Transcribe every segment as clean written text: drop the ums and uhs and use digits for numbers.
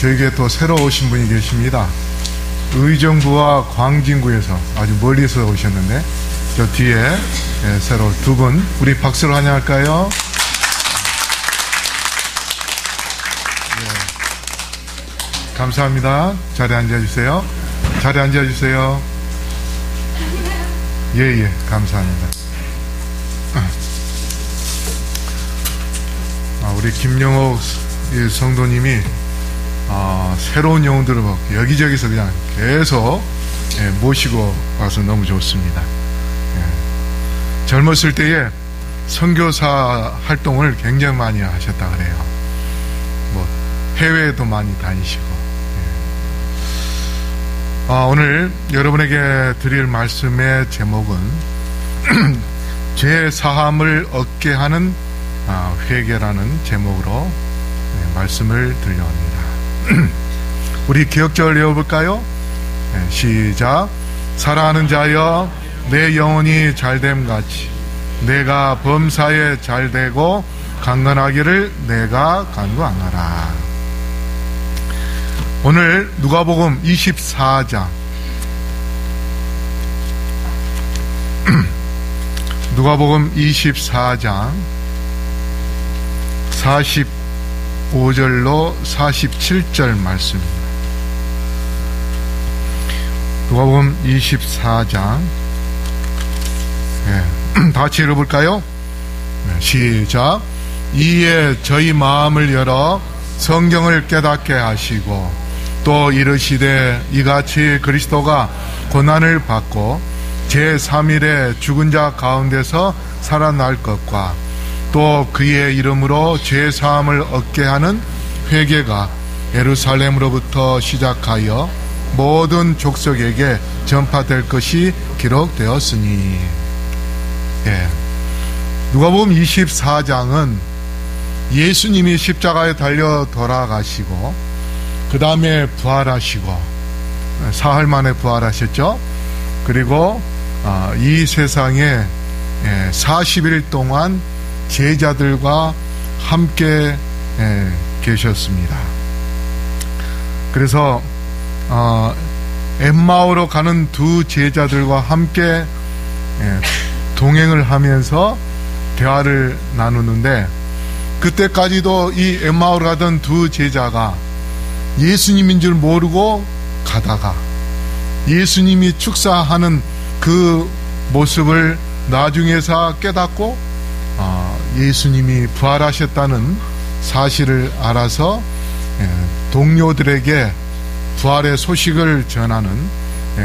저에게 또 새로 오신 분이 계십니다. 의정부와 광진구에서 아주 멀리서 오셨는데 저 뒤에 새로 두 분, 우리 박수로 환영할까요? 네. 감사합니다. 자리에 앉아주세요. 자리에 앉아주세요. 예, 감사합니다. 우리 김영옥 성도님이 새로운 영혼들을 여기저기서 그냥 계속 모시고 와서 너무 좋습니다. 젊었을 때에 선교사 활동을 굉장히 많이 하셨다 그래요. 해외에도 많이 다니시고. 오늘 여러분에게 드릴 말씀의 제목은 죄 사함을 얻게 하는 회개라는 제목으로 말씀을 드려옵니다. 우리 기억절 외워볼까요? 시작. 사랑하는 자여, 내 영혼이 잘됨 같이 내가 범사에 잘되고 강건하기를 내가 간구하노라. 오늘 누가복음 24장 누가복음 24장 45절로 47절 말씀입니다. 누가복음 24장 다 같이 읽어볼까요? 시작. 이에 저희 마음을 열어 성경을 깨닫게 하시고 또 이르시되 이같이 그리스도가 고난을 받고 제3일에 죽은 자 가운데서 살아날 것과 또 그의 이름으로 죄사함을 얻게 하는 회개가 예루살렘으로부터 시작하여 모든 족속에게 전파될 것이 기록되었으니. 누가복음 24장은 예수님이 십자가에 달려 돌아가시고 그 다음에 부활하시고 사흘 만에 부활하셨죠. 그리고 이 세상에 40일 동안 제자들과 함께 계셨습니다. 그래서 엠마오로 가는 두 제자들과 함께 동행을 하면서 대화를 나누는데, 그때까지도 이 엠마오로 가던 두 제자가 예수님인 줄 모르고 가다가 예수님이 축사하는 그 모습을 나중에서 깨닫고 예수님이 부활하셨다는 사실을 알아서 동료들에게 부활의 소식을 전하는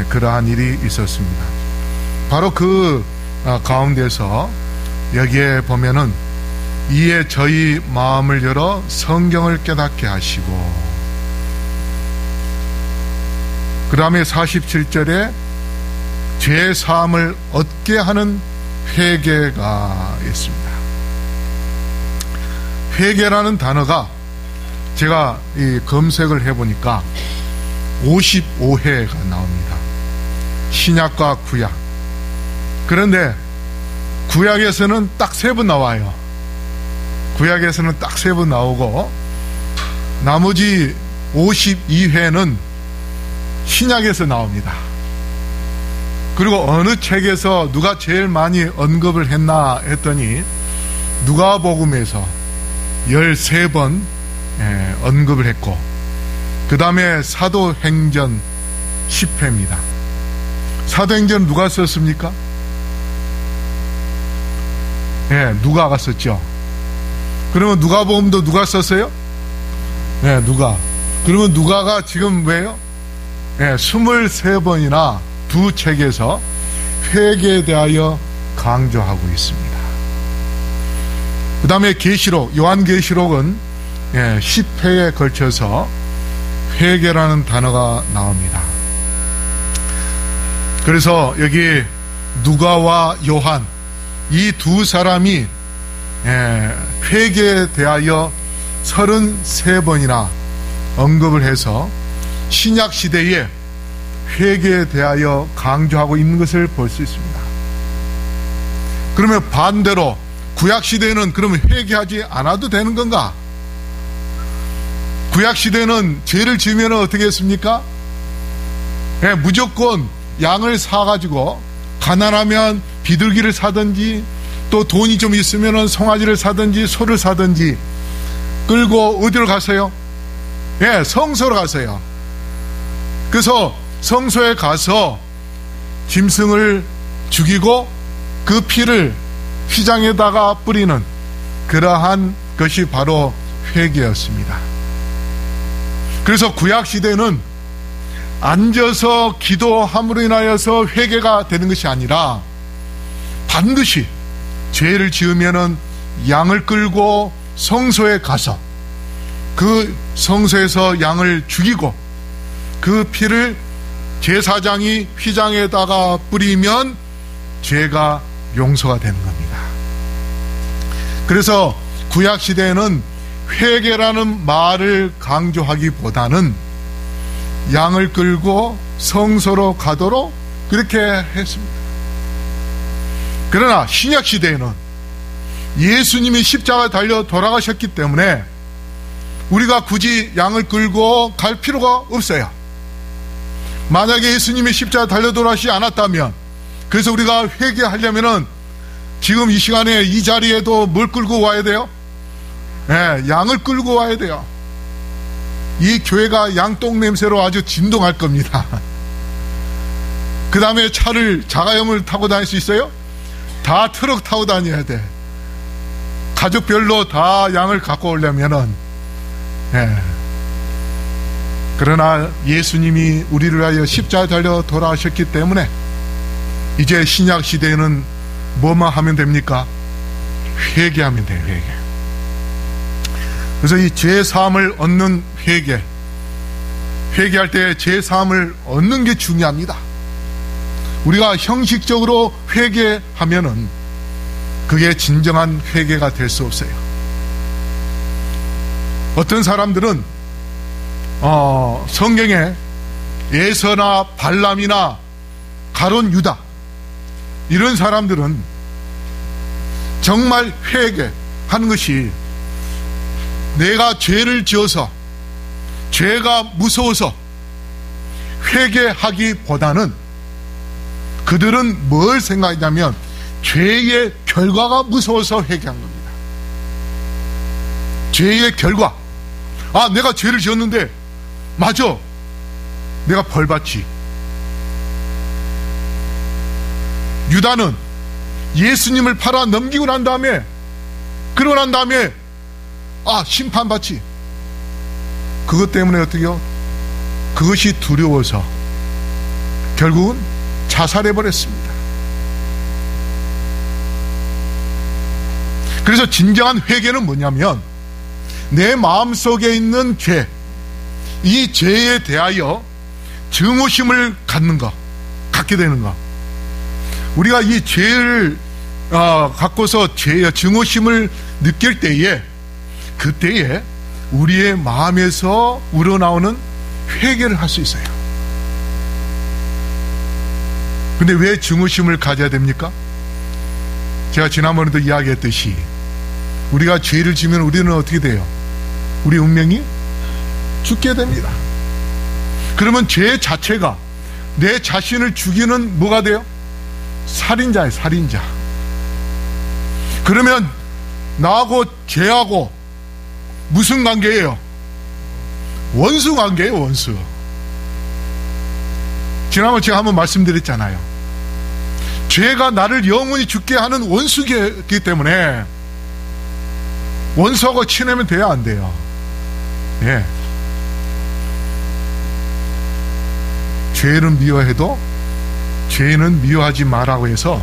그러한 일이 있었습니다. 바로 그 가운데서 여기에 보면은 이에 저희 마음을 열어 성경을 깨닫게 하시고, 그 다음에 47절에 죄 사함을 얻게 하는 회개가 있습니다. 회개라는 단어가 제가 이 검색을 해보니까 55회가 나옵니다. 신약과 구약. 그런데 구약에서는 딱 3번 나와요. 구약에서는 딱 3번 나오고, 나머지 52회는 신약에서 나옵니다. 그리고 어느 책에서 누가 제일 많이 언급을 했나 했더니 누가복음에서 13번 언급을 했고, 그 다음에 사도행전 10회입니다. 사도행전 누가 썼습니까? 누가가 썼죠. 그러면 누가복음도 누가 썼어요? 누가. 그러면 누가가 지금 왜요? 23번이나 두 책에서 회개에 대하여 강조하고 있습니다. 그 다음에 계시록, 요한계시록은 10회에 걸쳐서 회개라는 단어가 나옵니다. 그래서 여기 누가와 요한, 이 두 사람이 회개에 대하여 33번이나 언급을 해서 신약 시대에 회개에 대하여 강조하고 있는 것을 볼 수 있습니다. 그러면 반대로 구약 시대에는 그러면 회개하지 않아도 되는 건가? 구약 시대는 죄를 지으면 어떻게 했습니까? 무조건 양을 사가지고 가난하면 비둘기를 사든지, 또 돈이 좀 있으면 송아지를 사든지 소를 사든지 끌고 어디로 가세요? 성소로 가세요. 그래서 성소에 가서 짐승을 죽이고 그 피를 휘장에다가 뿌리는 그러한 것이 바로 회개였습니다. 그래서 구약시대는 앉아서 기도함으로 인하여서 회개가 되는 것이 아니라 반드시 죄를 지으면은 양을 끌고 성소에 가서 그 성소에서 양을 죽이고 그 피를 제사장이 휘장에다가 뿌리면 죄가 용서가 되는 겁니다. 그래서 구약시대에는 회개라는 말을 강조하기보다는 양을 끌고 성소로 가도록 그렇게 했습니다. 그러나 신약시대에는 예수님이 십자가에 달려 돌아가셨기 때문에 우리가 굳이 양을 끌고 갈 필요가 없어요. 만약에 예수님이 십자가에 달려 돌아가시지 않았다면, 그래서 우리가 회개하려면은 지금 이 시간에 이 자리에도 뭘 끌고 와야 돼요? 양을 끌고 와야 돼요. 이 교회가 양똥 냄새로 아주 진동할 겁니다. 그 다음에 차를, 자가용을 타고 다닐 수 있어요? 다 트럭 타고 다녀야 돼. 가족별로 다 양을 갖고 오려면은, 그러나 예수님이 우리를 위하여 십자가에 달려 돌아가셨기 때문에 이제 신약 시대에는 뭐만 하면 됩니까? 회개하면 돼요. 회개. 그래서 이 죄 사함을 얻는 회개, 회개할 때 죄 사함을 얻는 게 중요합니다. 우리가 형식적으로 회개하면은 그게 진정한 회개가 될 수 없어요. 어떤 사람들은 성경에 에서나 발람이나 가론 유다, 이런 사람들은 정말 회개하는 것이 내가 죄를 지어서 죄가 무서워서 회개하기보다는 그들은 뭘 생각했냐면 죄의 결과가 무서워서 회개한 겁니다. 죄의 결과. 아, 내가 죄를 지었는데 맞아, 내가 벌 받지. 유다는 예수님을 팔아 넘기고 난 다음에, 그러고 난 다음에 심판받지. 그것 때문에 어떻게요? 그것이 두려워서 결국은 자살해버렸습니다. 그래서 진정한 회개는 뭐냐면 내 마음속에 있는 죄, 이 죄에 대하여 증오심을 갖게 되는 것. 우리가 이 죄를 갖고서 증오심을 느낄 때에, 그때에 우리의 마음에서 우러나오는 회개를 할 수 있어요. 근데 왜 증오심을 가져야 됩니까? 제가 지난번에도 이야기했듯이 우리가 죄를 지면 우리는 어떻게 돼요? 우리 운명이 죽게 됩니다. 그러면 죄 자체가 내 자신을 죽이는 뭐가 돼요? 살인자예요, 살인자. 그러면 나하고 죄하고 무슨 관계예요? 원수 관계예요, 원수. 지난번에 제가 한번 말씀드렸잖아요. 죄가 나를 영원히 죽게 하는 원수이기 때문에 원수하고 친하면 돼야 안 돼요. 예. 죄는 미워해도 죄는 미워하지 마라고 해서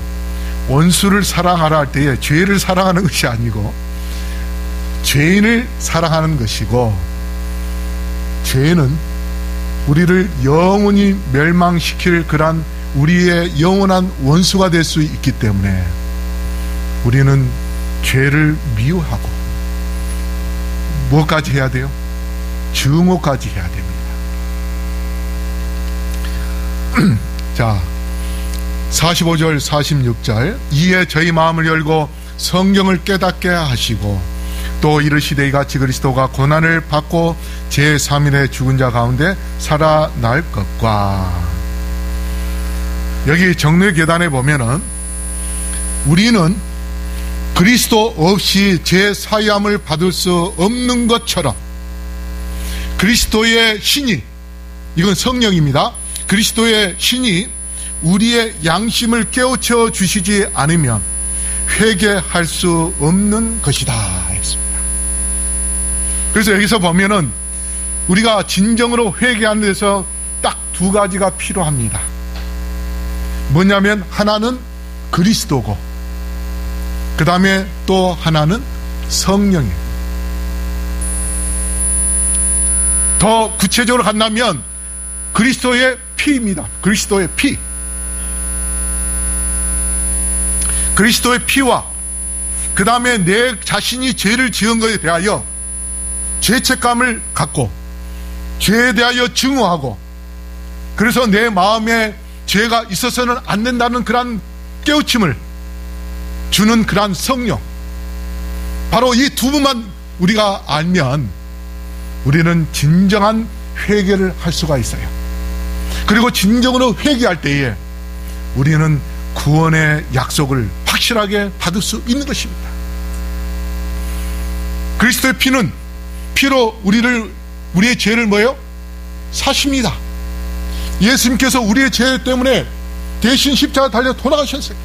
원수를 사랑하라 할 때에 죄를 사랑하는 것이 아니고 죄인을 사랑하는 것이고, 죄는 우리를 영원히 멸망시킬 그런 우리의 영원한 원수가 될 수 있기 때문에 우리는 죄를 미워하고 뭐까지 해야 돼요? 증오까지 해야 됩니다. 자, 45절 46절 이에 저희 마음을 열고 성경을 깨닫게 하시고 또 이르시되 이같이 그리스도가 고난을 받고 제3일에 죽은 자 가운데 살아날 것과. 여기 정례 계단에 보면은 우리는 그리스도 없이 제사함을 받을 수 없는 것처럼 그리스도의 신이, 이건 성령입니다. 그리스도의 신이 우리의 양심을 깨우쳐 주시지 않으면 회개할 수 없는 것이다 했습니다. 그래서 여기서 보면은 우리가 진정으로 회개하는 데서 딱 두 가지가 필요합니다. 뭐냐면 하나는 그리스도고 그 다음에 또 하나는 성령이에요. 더 구체적으로 간다면 그리스도의 피입니다. 그리스도의 피. 그리스도의 피와 그 다음에 내 자신이 죄를 지은 것에 대하여 죄책감을 갖고 죄에 대하여 증오하고, 그래서 내 마음에 죄가 있어서는 안 된다는 그런 깨우침을 주는 그런 성령, 바로 이 두 분만 우리가 알면 우리는 진정한 회개를 할 수가 있어요. 그리고 진정으로 회개할 때에 우리는 구원의 약속을 확실하게 받을 수 있는 것입니다. 그리스도의 피는 피로 우리의 죄를 뭐예요? 사십니다. 예수님께서 우리의 죄 때문에 대신 십자가 달려 돌아가셨어요.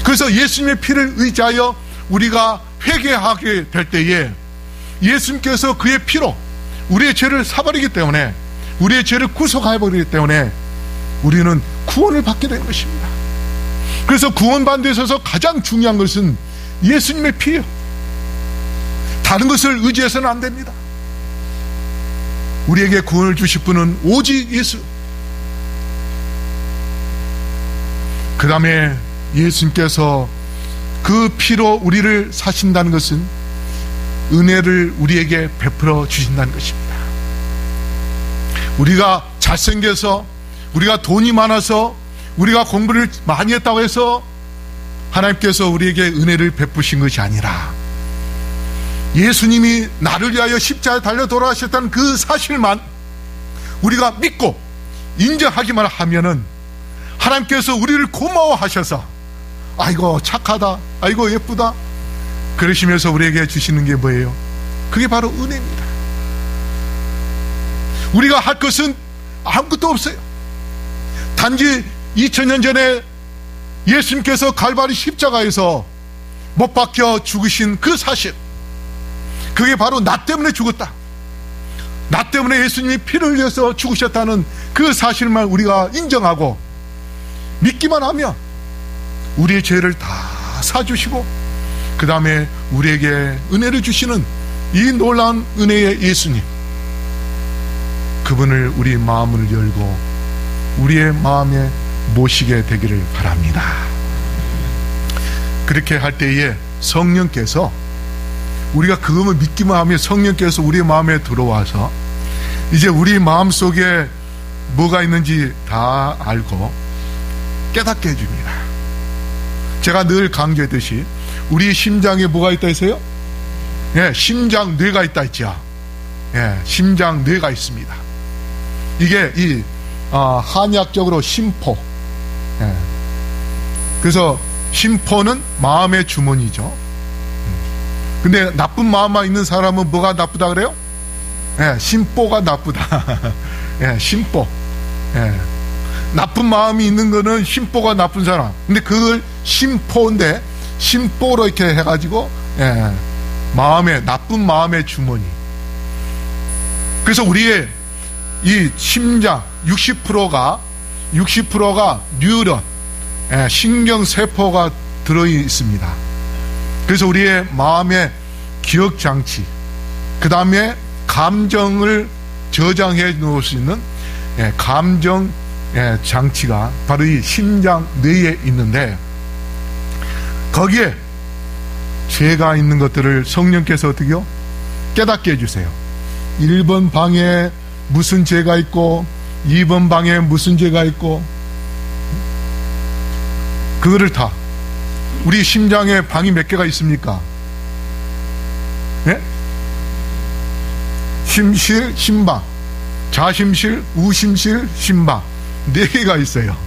그래서 예수님의 피를 의지하여 우리가 회개하게 될 때에 예수님께서 그의 피로 우리의 죄를 사버리기 때문에, 우리의 죄를 구속해버리기 때문에 우리는 구원을 받게 된 것입니다. 그래서 구원받는 데 있어서 가장 중요한 것은 예수님의 피예요. 다른 것을 의지해서는 안 됩니다. 우리에게 구원을 주실 분은 오직 예수. 그 다음에 예수님께서 그 피로 우리를 사신다는 것은 은혜를 우리에게 베풀어 주신다는 것입니다. 우리가 잘생겨서, 우리가 돈이 많아서, 우리가 공부를 많이 했다고 해서 하나님께서 우리에게 은혜를 베푸신 것이 아니라 예수님이 나를 위하여 십자가에 달려 돌아가셨다는 그 사실만 우리가 믿고 인정하기만 하면은 하나님께서 우리를 고마워하셔서 아이고 착하다, 아이고 예쁘다 그러시면서 우리에게 주시는 게 뭐예요? 그게 바로 은혜입니다. 우리가 할 것은 아무것도 없어요. 단지 2000년 전에 예수님께서 갈바리 십자가에서 못 박혀 죽으신 그 사실, 그게 바로 나 때문에 죽었다, 나 때문에 예수님이 피를 흘려서 죽으셨다는 그 사실만 우리가 인정하고 믿기만 하면 우리의 죄를 다 사주시고 그 다음에 우리에게 은혜를 주시는 이 놀라운 은혜의 예수님, 그분을 우리 마음을 열고 우리의 마음에 모시게 되기를 바랍니다. 그렇게 할 때에 성령께서, 우리가 그것을 믿기만 하면 성령께서 우리 마음에 들어와서 이제 우리 마음속에 뭐가 있는지 다 알고 깨닫게 해줍니다. 제가 늘 강조했듯이 우리 심장에 뭐가 있다 했어요? 예, 심장 뇌가 있다 했죠. 예, 심장 뇌가 있습니다. 이게 한의학적으로 심포. 예. 그래서 심포는 마음의 주머니죠. 근데 나쁜 마음만 있는 사람은 뭐가 나쁘다 그래요? 예, 심보가 나쁘다. 예, 심보. 예. 나쁜 마음이 있는 거는 심보가 나쁜 사람. 근데 그걸 심포인데 심보로 이렇게 해가지고, 예, 나쁜 마음의 주머니. 그래서 우리의 이 심장 60%가 뉴런, 예, 신경세포가 들어있습니다. 그래서 우리의 마음의 기억장치, 그 다음에 감정을 저장해 놓을 수 있는, 예, 감정, 예, 장치가 바로 이 심장 뇌에 있는데, 거기에 죄가 있는 것들을 성령께서 어떻게요? 깨닫게 해주세요. 1번 방에 무슨 죄가 있고 2번 방에 무슨 죄가 있고, 그거를 다, 우리 심장에 방이 몇 개가 있습니까? 예? 심실, 심방, 자심실, 우심실, 심방 4개가 있어요.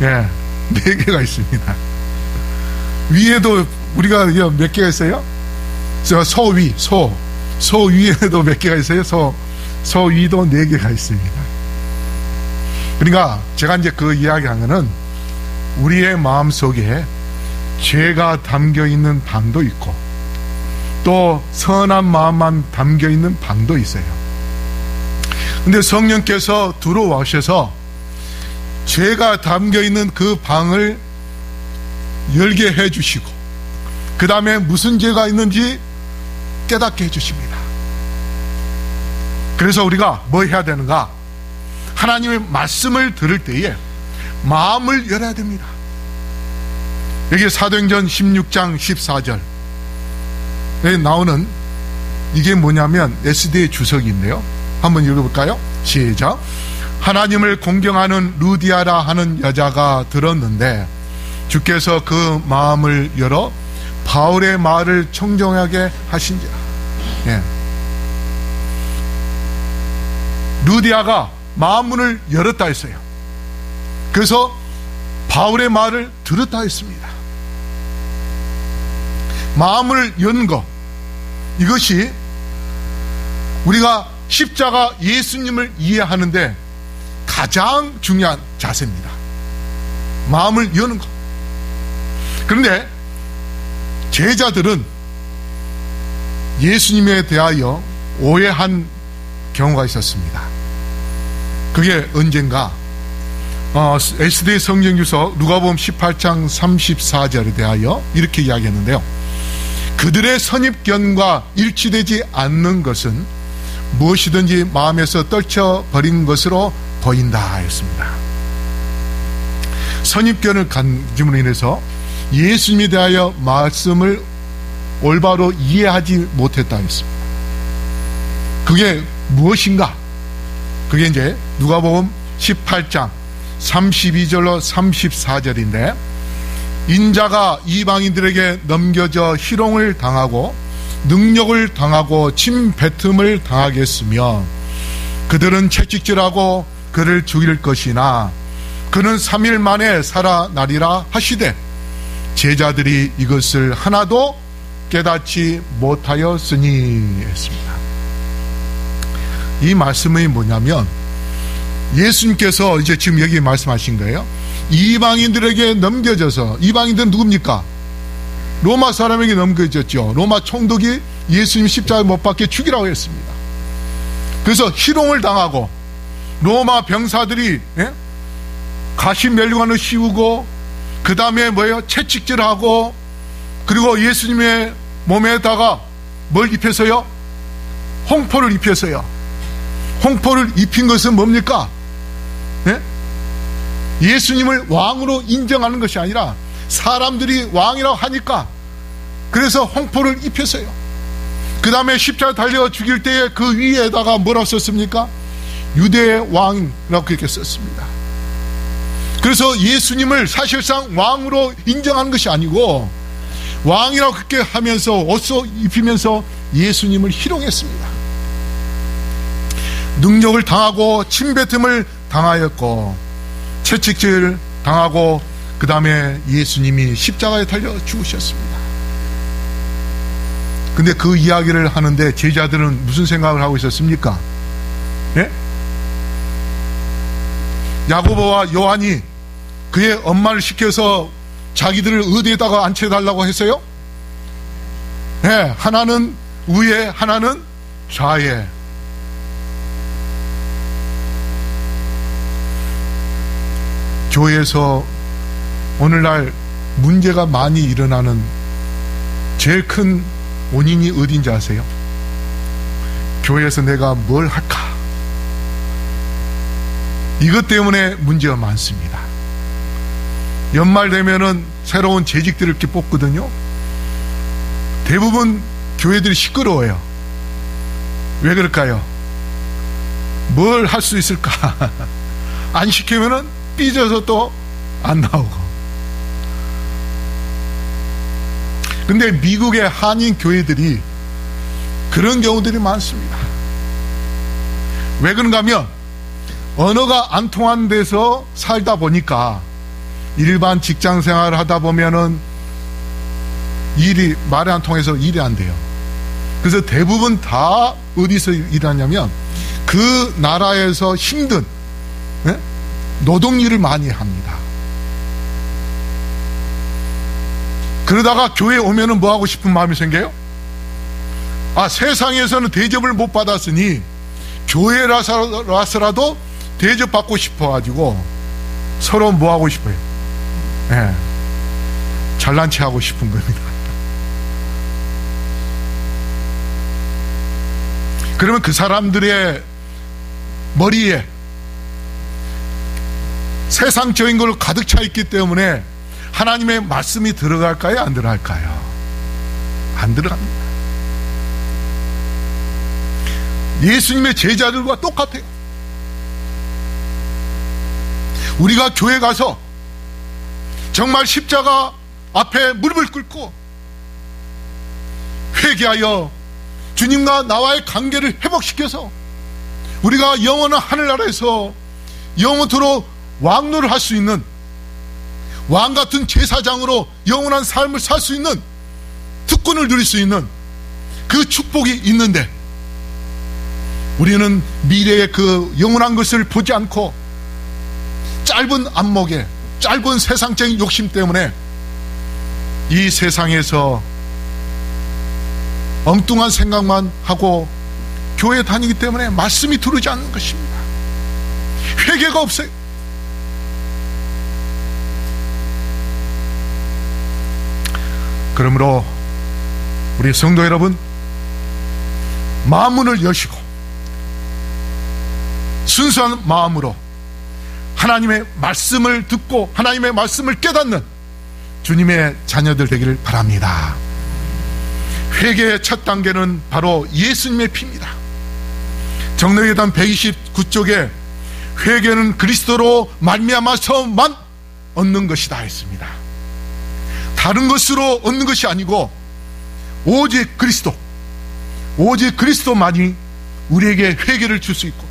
예, 4개가 있습니다. 위에도 우리가 몇 개가 있어요? 소위, 소 위에도 몇 개가 있어요? 소 위도 4개가 있습니다. 그러니까 제가 이제 그 이야기한 거는 우리의 마음 속에 죄가 담겨 있는 방도 있고 또 선한 마음만 담겨 있는 방도 있어요. 근데 성령께서 들어오셔서 죄가 담겨 있는 그 방을 열게 해주시고 그 다음에 무슨 죄가 있는지 깨닫게 해주십니다. 그래서 우리가 뭐 해야 되는가? 하나님의 말씀을 들을 때에 마음을 열어야 됩니다. 여기 사도행전 16장 14절에 나오는 이게 뭐냐면 SD의 주석인데요. 한번 읽어볼까요? 시작. 하나님을 공경하는 루디아라 하는 여자가 들었는데 주께서 그 마음을 열어 바울의 말을 청정하게 하신지라. 예. 루디아가 마음문을 열었다 했어요. 그래서 바울의 말을 들었다 했습니다. 마음을 연 것, 이것이 우리가 십자가 예수님을 이해하는데 가장 중요한 자세입니다. 마음을 여는 것. 그런데 제자들은 예수님에 대하여 오해한 경우가 있었습니다. 그게 언젠가 SD 성경주석 누가복음 18장 34절에 대하여 이렇게 이야기했는데요. 그들의 선입견과 일치되지 않는 것은 무엇이든지 마음에서 떨쳐버린 것으로 보인다 하였습니다. 선입견을 가짐으로 인해서 예수님에 대하여 말씀을 올바로 이해하지 못했다 했습니다. 그게 무엇인가? 그게 이제 누가복음 18장 32절로 34절인데, 인자가 이방인들에게 넘겨져 희롱을 당하고 능력을 당하고 침뱉음을 당하겠으며 그들은 채찍질하고 그를 죽일 것이나 그는 3일 만에 살아나리라 하시되 제자들이 이것을 하나도 깨닫지 못하였으니 했습니다. 이 말씀이 뭐냐면 예수님께서 이제 지금 여기 말씀하신 거예요. 이방인들에게 넘겨져서, 이방인들은 누굽니까? 로마 사람에게 넘겨졌죠. 로마 총독이 예수님 십자가에 못 박혀 죽이라고 했습니다. 그래서 희롱을 당하고 로마 병사들이 가시 면류관을 씌우고 그 다음에 채찍질하고 그리고 예수님의 몸에다가 뭘 입혀서요? 홍포를 입혀서요. 홍포를 입힌 것은 뭡니까? 예수님을 왕으로 인정하는 것이 아니라 사람들이 왕이라고 하니까 그래서 홍포를 입혔어요. 그 다음에 십자가 달려 죽일 때에 그 위에다가 뭐라고 썼습니까? 유대의 왕이라고 그렇게 썼습니다. 그래서 예수님을 사실상 왕으로 인정하는 것이 아니고 왕이라고 그렇게 하면서 옷을 입히면서 예수님을 희롱했습니다. 능욕을 당하고 침뱉음을 당하였고 채찍질 당하고 그 다음에 예수님이 십자가에 달려 죽으셨습니다. 근데 그 이야기를 하는데 제자들은 무슨 생각을 하고 있었습니까? 야고보와 요한이 그의 엄마를 시켜서 자기들을 어디에다가 앉혀달라고 했어요? 하나는 위에 하나는 좌에. 교회에서 오늘날 문제가 많이 일어나는 제일 큰 원인이 어딘지 아세요? 교회에서 내가 뭘 할까? 이것 때문에 문제가 많습니다. 연말 되면은 새로운 재직들을 이렇게 뽑거든요. 대부분 교회들이 시끄러워요. 왜 그럴까요? 뭘 할 수 있을까? 안 시키면은 삐져서 또 안 나오고. 근데 미국의 한인 교회들이 그런 경우들이 많습니다. 왜 그런가 하면 언어가 안 통하는 데서 살다 보니까 일반 직장 생활을 하다 보면은 말이 안 통해서 일이 안 돼요. 그래서 대부분 다 어디서 일하냐면 그 나라에서 힘든 노동일을 많이 합니다. 그러다가 교회에 오면은 뭐 하고 싶은 마음이 생겨요? 세상에서는 대접을 못 받았으니 교회에 와서라도 대접받고 싶어가지고 서로 뭐 하고 싶어요? 잘난 체 하고 싶은 겁니다. 그러면 그 사람들의 머리에 세상적인 걸로 가득 차 있기 때문에 하나님의 말씀이 들어갈까요? 안 들어갈까요? 안 들어갑니다. 예수님의 제자들과 똑같아요. 우리가 교회 가서 정말 십자가 앞에 무릎을 꿇고 회개하여 주님과 나와의 관계를 회복시켜서 우리가 영원한 하늘나라에서 영원토록 왕노를 할 수 있는 왕같은 제사장으로 영원한 삶을 살 수 있는 특권을 누릴 수 있는 그 축복이 있는데 우리는 미래의 그 영원한 것을 보지 않고 짧은 안목에 짧은 세상적인 욕심 때문에 이 세상에서 엉뚱한 생각만 하고 교회 다니기 때문에 말씀이 들어오지 않는 것입니다. 회개가 없어요. 그러므로 우리 성도 여러분, 마음문을 여시고 순수한 마음으로 하나님의 말씀을 듣고 하나님의 말씀을 깨닫는 주님의 자녀들 되기를 바랍니다. 회개의 첫 단계는 바로 예수님의 피입니다. 정례회단 129쪽에 회개는 그리스도로 말미암아서만 얻는 것이다 했습니다. 다른 것으로 얻는 것이 아니고 오직 그리스도만이 우리에게 회개를 줄 수 있고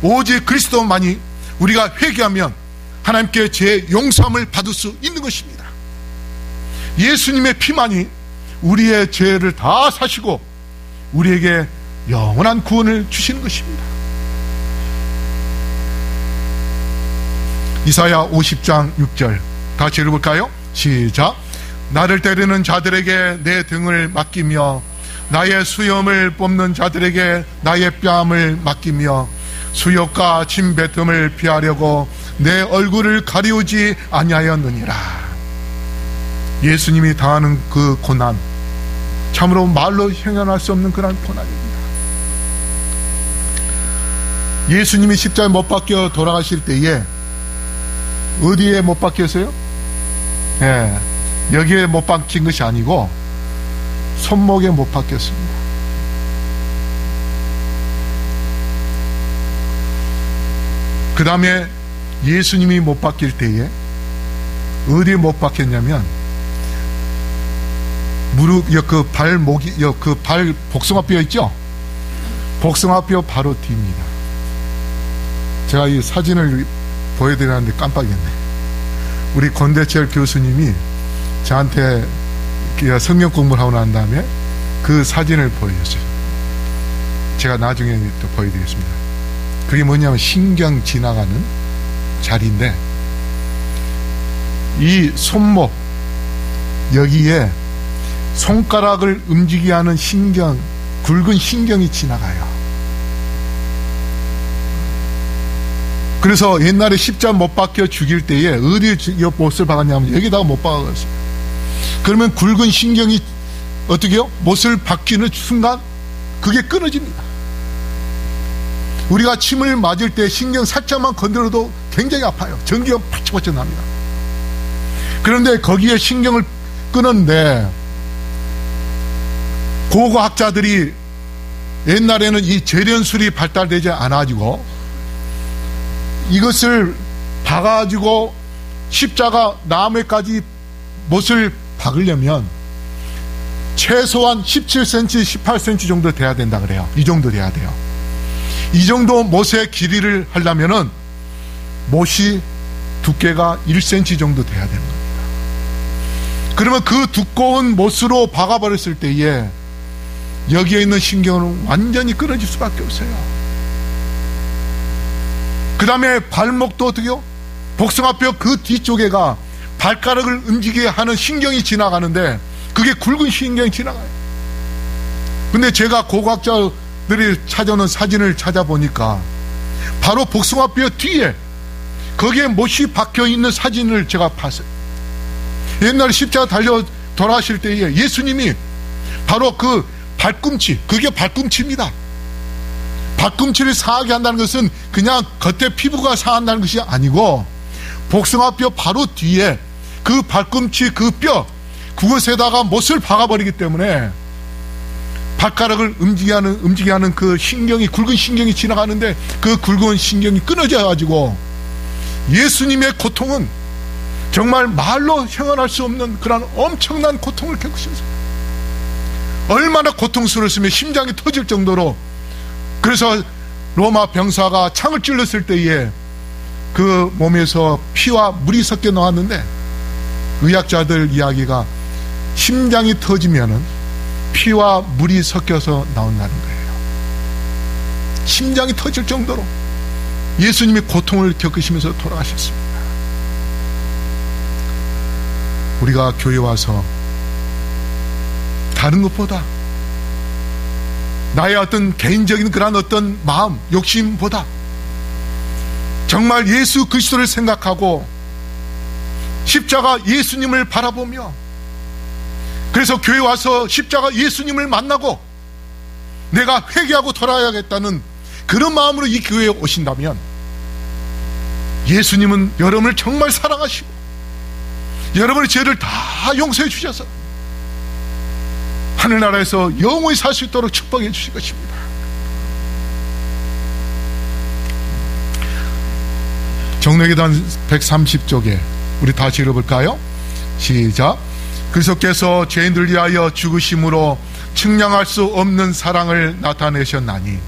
오직 그리스도만이 우리가 회개하면 하나님께 죄 용서함을 받을 수 있는 것입니다. 예수님의 피만이 우리의 죄를 다 사시고 우리에게 영원한 구원을 주시는 것입니다. 이사야 50장 6절 같이 읽어볼까요? 시작. 나를 때리는 자들에게 내 등을 맡기며 나의 수염을 뽑는 자들에게 나의 뺨을 맡기며 수욕과 침뱉음을 피하려고 내 얼굴을 가리우지 아니하였느니라. 예수님이 당하는 그 고난, 참으로 말로 형용할 수 없는 그런 고난입니다. 예수님이 십자가에 못 박혀 돌아가실 때에 어디에 못 박혔어요? 여기에 못 박힌 것이 아니고 손목에 못 박혔습니다. 그 다음에 예수님이 못 박힐 때에 어디에 못 박혔냐면 무릎, 그 발목이, 그 발 복숭아뼈 있죠? 복숭아뼈 바로 뒤입니다. 제가 이 사진을 보여드렸는데 깜빡했네. 우리 권대철 교수님이 저한테 성경 공부를 하고 난 다음에 그 사진을 보여줬어요. 제가 나중에 또 보여드리겠습니다. 그게 뭐냐면 신경 지나가는 자리인데 이 손목 여기에 손가락을 움직이게 하는 신경, 굵은 신경이 지나가요. 그래서 옛날에 십자가 못 박혀 죽일 때에 어디에 못을 박았냐면 여기다가 못 박았어요. 그러면 굵은 신경이 어떻게 해요? 못을 박히는 순간 그게 끊어집니다. 우리가 침을 맞을 때 신경 살짝만 건드려도 굉장히 아파요. 전기가 파쳐파쳐 납니다. 그런데 거기에 신경을 끊었는데 고고학자들이 옛날에는 이 재련술이 발달되지 않아가지고 이것을 박아가지고 십자가 나무에까지 못을 박으려면 최소한 17cm, 18cm 정도 돼야 된다 그래요. 이 정도 돼야 돼요. 이 정도 못의 길이를 하려면은 못이 두께가 1cm 정도 돼야 되는 겁니다. 그러면 그 두꺼운 못으로 박아버렸을 때에 여기에 있는 신경은 완전히 끊어질 수밖에 없어요. 그 다음에 발목도 어떻게요? 복숭아뼈 그 뒤쪽에가 발가락을 움직이게 하는 신경이 지나가는데 그게 굵은 신경이 지나가요. 근데 제가 고고학자들이 찾아오는 사진을 찾아보니까 바로 복숭아뼈 뒤에 거기에 못이 박혀있는 사진을 제가 봤어요. 옛날에 십자가 달려 돌아가실 때에 예수님이 바로 그 발꿈치, 그게 발꿈치입니다. 발꿈치를 상하게 한다는 것은 그냥 겉에 피부가 상한다는 것이 아니고 복숭아뼈 바로 뒤에 그 발꿈치 그 뼈 그것에다가 못을 박아버리기 때문에 발가락을 움직이게 하는 그 신경이, 굵은 신경이 지나가는데 그 굵은 신경이 끊어져 가지고 예수님의 고통은 정말 말로 형언할 수 없는 그런 엄청난 고통을 겪으셨어요. 얼마나 고통스러웠으면 심장이 터질 정도로. 그래서 로마 병사가 창을 찔렀을 때에 그 몸에서 피와 물이 섞여 나왔는데 의학자들 이야기가 심장이 터지면은 피와 물이 섞여서 나온다는 거예요. 심장이 터질 정도로 예수님이 고통을 겪으시면서 돌아가셨습니다. 우리가 교회 와서 다른 것보다 나의 어떤 개인적인 그런 어떤 마음, 욕심보다 정말 예수 그리스도를 생각하고 십자가 예수님을 바라보며 그래서 교회 와서 십자가 예수님을 만나고 내가 회개하고 돌아야겠다는 그런 마음으로 이 교회에 오신다면 예수님은 여러분을 정말 사랑하시고 여러분의 죄를 다 용서해 주셔서 하늘나라에서 영원히 살 수 있도록 축복해 주실 것입니다. 정례기도한 130쪽에 우리 다시 읽어볼까요? 시작. 그리스도께서 죄인들 위하여 죽으심으로 측량할 수 없는 사랑을 나타내셨나니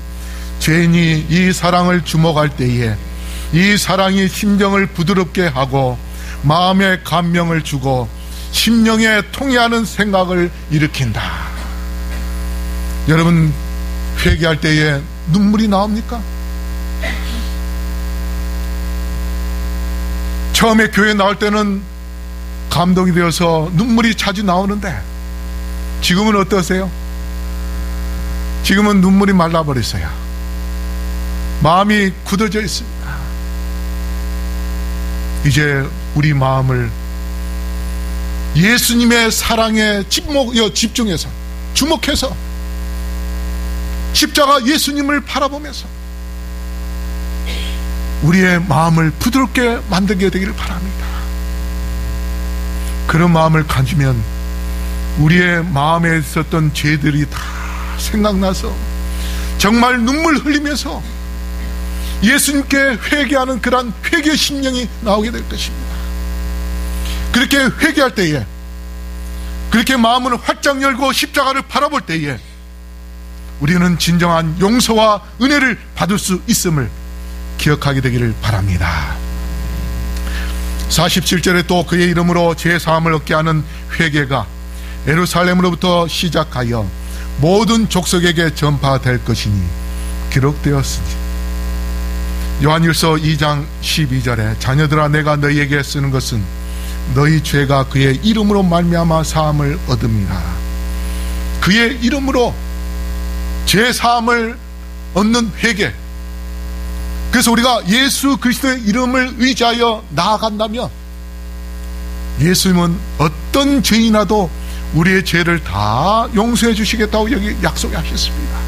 죄인이 이 사랑을 주목할 때에 이 사랑이 심정을 부드럽게 하고 마음에 감명을 주고 심령에 통해하는 생각을 일으킨다. 여러분 회개할 때에 눈물이 나옵니까? 처음에 교회 나올 때는 감동이 되어서 눈물이 자주 나오는데 지금은 어떠세요? 지금은 눈물이 말라버렸어요. 마음이 굳어져 있습니다. 이제 우리 마음을 예수님의 사랑에 집중해서, 주목해서 십자가 예수님을 바라보면서 우리의 마음을 부드럽게 만들게 되기를 바랍니다. 그런 마음을 가지면 우리의 마음에 있었던 죄들이 다 생각나서 정말 눈물 흘리면서 예수님께 회개하는 그러한 회개 심령이 나오게 될 것입니다. 그렇게 회개할 때에, 그렇게 마음을 활짝 열고 십자가를 바라볼 때에 우리는 진정한 용서와 은혜를 받을 수 있음을 기억하게 되기를 바랍니다. 47절에 또 그의 이름으로 죄사함을 얻게 하는 회개가 예루살렘으로부터 시작하여 모든 족속에게 전파될 것이니 기록되었으니. 요한일서 2장 12절에 자녀들아 내가 너희에게 쓰는 것은 너희 죄가 그의 이름으로 말미암아 사함을 얻음이라. 그의 이름으로 죄 사함을 얻는 회개. 그래서 우리가 예수 그리스도의 이름을 의지하여 나아간다면 예수님은 어떤 죄인이라도 우리의 죄를 다 용서해 주시겠다고 여기 약속하셨습니다.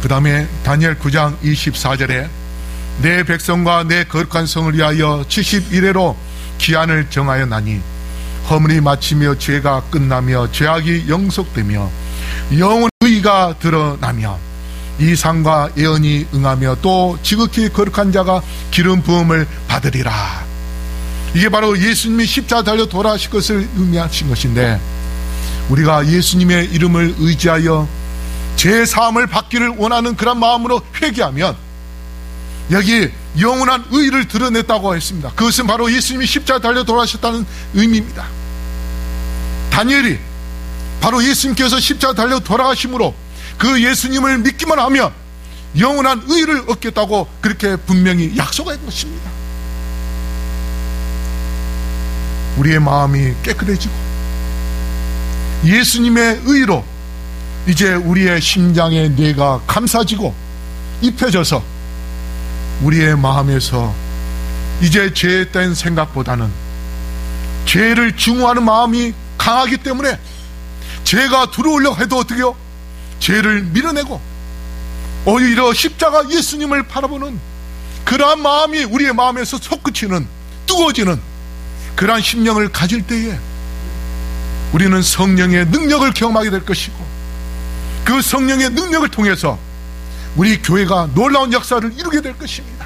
그 다음에 다니엘 9장 24절에 내 백성과 내 거룩한 성을 위하여 70일에로 기한을 정하여 나니 허물이 마치며 죄가 끝나며 죄악이 영속되며 영원의 의가 드러나며 이 상과 예언이 응하며 또 지극히 거룩한 자가 기름 부음을 받으리라. 이게 바로 예수님이 십자가 달려 돌아가신 것을 의미하신 것인데, 우리가 예수님의 이름을 의지하여 죄 사함을 받기를 원하는 그런 마음으로 회개하면 여기 영원한 의를 드러냈다고 했습니다. 그것은 바로 예수님이 십자가 달려 돌아가셨다는 의미입니다. 다니엘이 바로 예수님께서 십자가 달려 돌아가심으로 그 예수님을 믿기만 하면 영원한 의를 얻겠다고 그렇게 분명히 약속한 것입니다. 우리의 마음이 깨끗해지고 예수님의 의로 이제 우리의 심장의 뇌가 감싸지고 입혀져서 우리의 마음에서 이제 죄에 대한 생각보다는 죄를 증오하는 마음이 강하기 때문에 죄가 들어오려고 해도 어떻게요? 죄를 밀어내고 오히려 십자가 예수님을 바라보는 그러한 마음이 우리의 마음에서 솟구치는, 뜨거워지는 그러한 심령을 가질 때에 우리는 성령의 능력을 경험하게 될 것이고, 그 성령의 능력을 통해서 우리 교회가 놀라운 역사를 이루게 될 것입니다.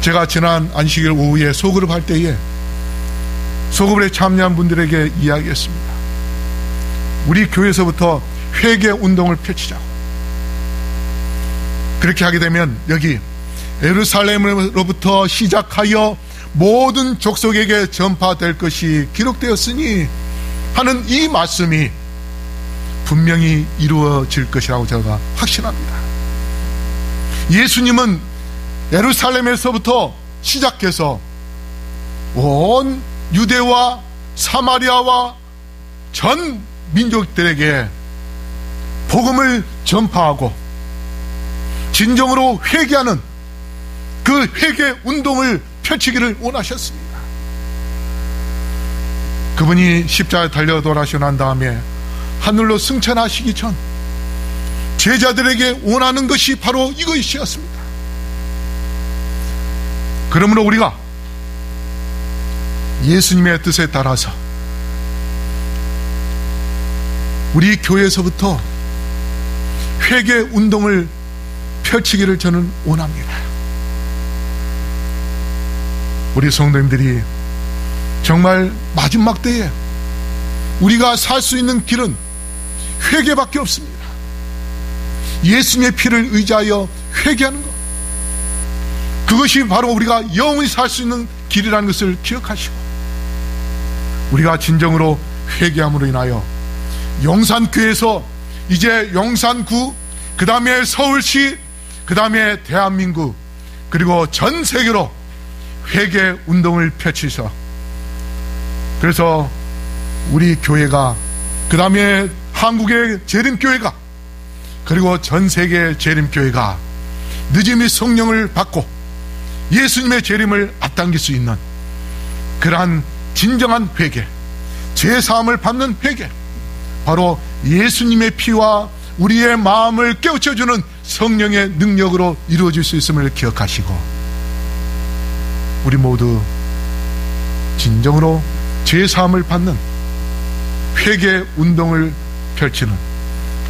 제가 지난 안식일 오후에 소그룹 할 때에 소그룹에 참여한 분들에게 이야기했습니다. 우리 교회에서부터 회개 운동을 펼치자고. 그렇게 하게 되면 여기 예루살렘으로부터 시작하여 모든 족속에게 전파될 것이 기록되었으니 하는 이 말씀이 분명히 이루어질 것이라고 제가 확신합니다. 예수님은 예루살렘에서부터 시작해서 온 유대와 사마리아와 전 민족들에게 복음을 전파하고 진정으로 회개하는 그 회개 운동을 펼치기를 원하셨습니다. 그분이 십자가에 달려 돌아가시고 난 다음에 하늘로 승천하시기 전 제자들에게 원하는 것이 바로 이것이었습니다. 그러므로 우리가 예수님의 뜻에 따라서 우리 교회에서부터 회개 운동을 펼치기를 저는 원합니다. 우리 성도님들이 정말 마지막 때에 우리가 살 수 있는 길은 회개밖에 없습니다. 예수님의 피를 의지하여 회개하는 것, 그것이 바로 우리가 영원히 살 수 있는 길이라는 것을 기억하시고, 우리가 진정으로 회개함으로 인하여 용산교에서 이제 용산구, 그 다음에 서울시, 그 다음에 대한민국, 그리고 전 세계로 회개 운동을 펼치셔 그래서 우리 교회가, 그 다음에 한국의 재림교회가, 그리고 전 세계 재림교회가 늦음이 성령을 받고 예수님의 재림을 앞당길 수 있는 그러한 진정한 회개, 죄사함을 받는 회개, 바로 예수님의 피와 우리의 마음을 깨우쳐주는 성령의 능력으로 이루어질 수 있음을 기억하시고, 우리 모두 진정으로 죄사함을 받는 회개 운동을 펼치는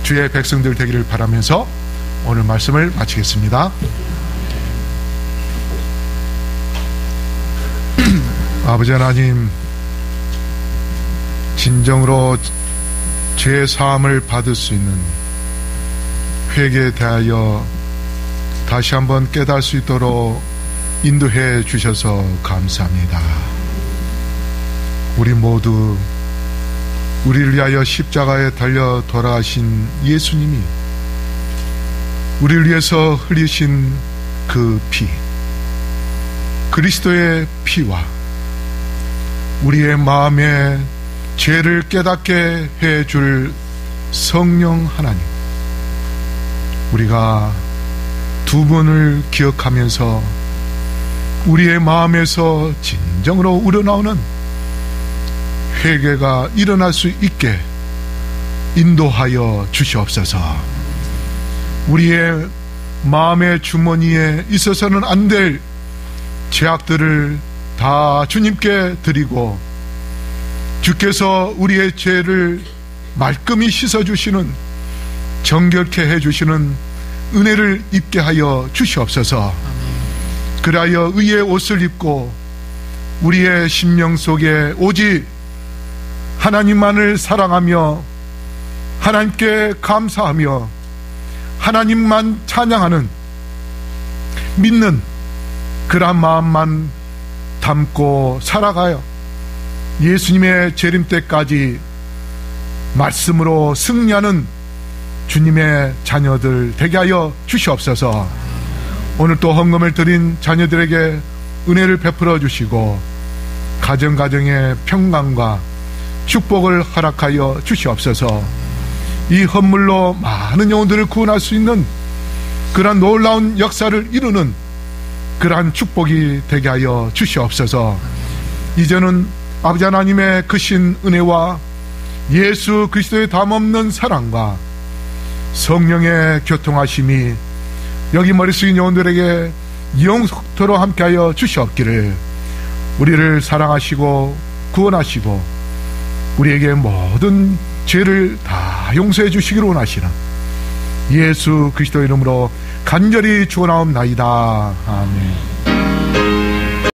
주의 백성들 되기를 바라면서 오늘 말씀을 마치겠습니다. 아버지 하나님, 진정으로 죄사함을 받을 수 있는 회개에 대하여 다시 한번 깨달을 수 있도록 인도해 주셔서 감사합니다. 우리 모두 우리를 위하여 십자가에 달려 돌아가신 예수님이 우리를 위해서 흘리신 그 피, 그리스도의 피와 우리의 마음에 죄를 깨닫게 해줄 성령 하나님, 우리가 두 분을 기억하면서 우리의 마음에서 진정으로 우러나오는 회개가 일어날 수 있게 인도하여 주시옵소서. 우리의 마음의 주머니에 있어서는 안 될 죄악들을 다 주님께 드리고, 주께서 우리의 죄를 말끔히 씻어주시는, 정결케 해주시는 은혜를 입게 하여 주시옵소서. 그리하여 의의 옷을 입고 우리의 심령 속에 오직 하나님만을 사랑하며 하나님께 감사하며 하나님만 찬양하는, 믿는 그러한 마음만 담고 살아가요 예수님의 재림 때까지 말씀으로 승리하는 주님의 자녀들 되게 하여 주시옵소서. 오늘 또 헌금을 드린 자녀들에게 은혜를 베풀어 주시고 가정가정의 평강과 축복을 허락하여 주시옵소서. 이 헌물로 많은 영혼들을 구원할 수 있는 그러한 놀라운 역사를 이루는 그러한 축복이 되게 하여 주시옵소서. 이제는 아버지 하나님의 크신 은혜와 예수 그리스도의 담없는 사랑과 성령의 교통하심이 여기 머리 숙인 영혼들에게 영속토록 함께하여 주시옵기를, 우리를 사랑하시고 구원하시고 우리에게 모든 죄를 다 용서해 주시기를 원하시는 예수 그리스도 이름으로 간절히 축원하옵나이다. 아멘.